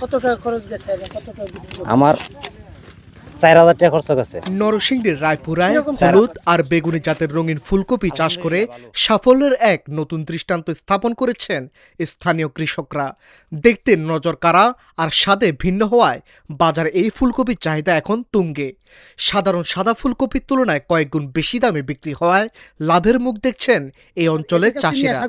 কত টাকা খরচ গেছে এবং কত টাকা বিক্রি করলেন? আমার 4000 টাকা খরচ গেছে। নরসিংদীর রায়পুরায় হলুদ আর বেগুনি জাতের রঙিন ফুলকপি চাষ করে সাফল্যের এক নতুন দৃষ্টান্ত স্থাপন করেছেন স্থানীয় কৃষকরা। দেখতে নজর কাড়া আর স্বাদে ভিন্ন হওয়ায় বাজারে এই ফুলকপির চাহিদা এখন তুঙ্গে। সাধারণ সাদা ফুলকপির তুলনায় কয়েক গুণ বেশি দামে বিক্রি হওয়ায় লাভের মুখ দেখছেন এই অঞ্চলের চাষিরা।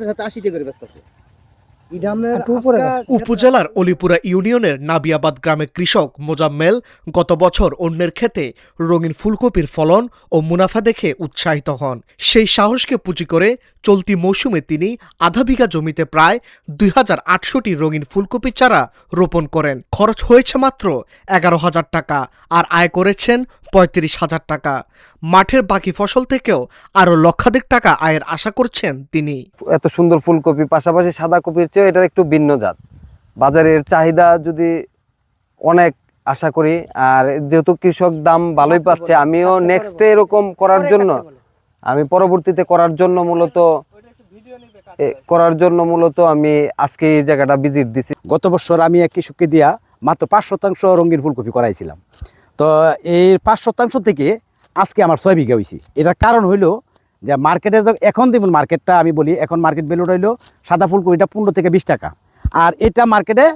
উপজেলার অলিপুরা ইউনিয়নের নাবিয়াবাদ গ্রামের কৃষক মোজাম্মেল গত বছর অন্যের ক্ষেতে রঙিন ফুলকপির ফলন ও মুনাফা দেখে উৎসাহিত হন। সেই সাহসকে পুঁজি করে চলতি মৌসুমে তিনি আধা বিঘা জমিতে প্রায় 2800টি রঙিন ফুলকপি চারা রোপণ করেন। খরচ হয়েছে মাত্র 11,000 টাকা আর আয় করেছেন 35,000 টাকা। মাঠের বাকি ফসল থেকেও আরও লক্ষাধিক টাকা আয়ের আশা করছেন তিনি। এত সুন্দর ফুলকপি পাশাপাশি সাদা কপির চেয়ে এটা একটু ভিন্ন জাত। বাজারের চাহিদা যদি অনেক আশা করি, আর যেহেতু কৃষক দাম ভালোই পাচ্ছে, আমিও নেক্সটে এরকম করার জন্য আমি পরবর্তীতে করার জন্য মূলত আমি আজকে এই জায়গাটা ভিজিট দিছি। গত বছর আমি এক কৃষককে দিয়া মাত্র 5% রঙিন ফুলকপি করাইছিলাম। তো এই 5% থেকে আজকে আমার 6 বিঘা হয়েছি। এটার কারণ হইল যে মার্কেটে এখন দেখুন মার্কেটটা আমি বলি, এখন মার্কেট ভ্যালু রইল সাদা ফুলকপিটা 15 থেকে 20 টাকা, আর এটা মার্কেটে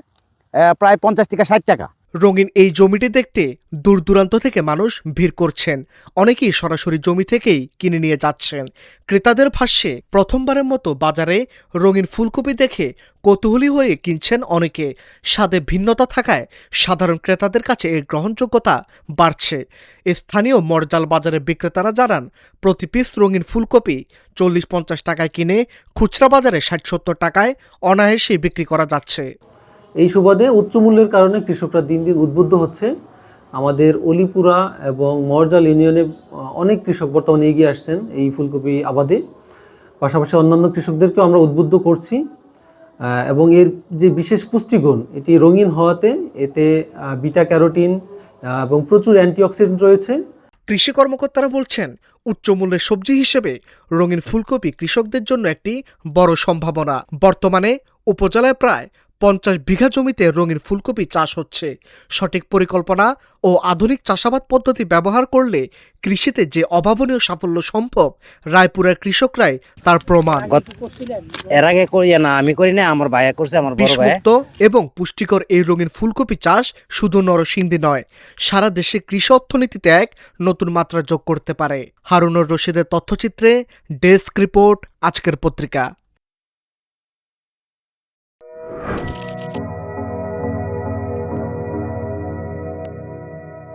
প্রায় 50 থেকে 60 টাকা। রঙিন এই জমিটি দেখতে দূর দূরান্ত থেকে মানুষ ভিড় করছেন। অনেকেই সরাসরি জমি থেকেই কিনে নিয়ে যাচ্ছেন। ক্রেতাদের ভাষ্যে প্রথমবারের মতো বাজারে রঙিন ফুলকপি দেখে কৌতূহলী হয়ে কিনছেন অনেকে। স্বাদে ভিন্নতা থাকায় সাধারণ ক্রেতাদের কাছে এর গ্রহণযোগ্যতা বাড়ছে। স্থানীয় মরজাল বাজারে বিক্রেতারা জানান, প্রতি পিস রঙিন ফুলকপি 40-50 টাকায় কিনে খুচরা বাজারে 60-70 টাকায় অনায়াসে বিক্রি করা যাচ্ছে। এই সুবাদে উচ্চ মূল্যের কারণে কৃষকরা দিন দিন উদ্বুদ্ধ হচ্ছে। আমাদের অলিপুরা এবং মরজাল ইউনিয়নে অনেক কৃষক বর্তমানে এগিয়ে আসছেন এই ফুলকপি আবাদে। পাশাপাশি অন্যান্য কৃষকদেরকেও আমরা উদ্বুদ্ধ করছি, এবং এর যে বিশেষ পুষ্টিগুণ, এটি রঙিন হওয়াতে এতে বিটা ক্যারোটিন এবং প্রচুর অ্যান্টিঅক্সিডেন্ট রয়েছে। কৃষি কর্মকর্তারা বলছেন, উচ্চ মূল্যের সবজি হিসেবে রঙিন ফুলকপি কৃষকদের জন্য একটি বড় সম্ভাবনা। বর্তমানে উপজেলায় প্রায় 50 বিঘা জমিতে রঙিন ফুলকপি চাষ হচ্ছে। সঠিক পরিকল্পনা ও আধুনিক চাষাবাদ পদ্ধতি ব্যবহার করলে কৃষিতে যে অভাবনীয় সাফল্য সম্ভব, রায়পুরের কৃষকরাই তার প্রমাণ। এর আগে করি না, আমি করি না, আমার ভাইয়া করছে, আমার বড় ভাই। বিষমুক্ত এবং পুষ্টিকর এই রঙিন ফুলকপি চাষ শুধু নরসিংদী নয়, সারা দেশে কৃষি অর্থনীতিতে এক নতুন মাত্রা যোগ করতে পারে। হারুনুর রশিদের তথ্যচিত্রে ডেস্ক রিপোর্ট, আজকের পত্রিকা।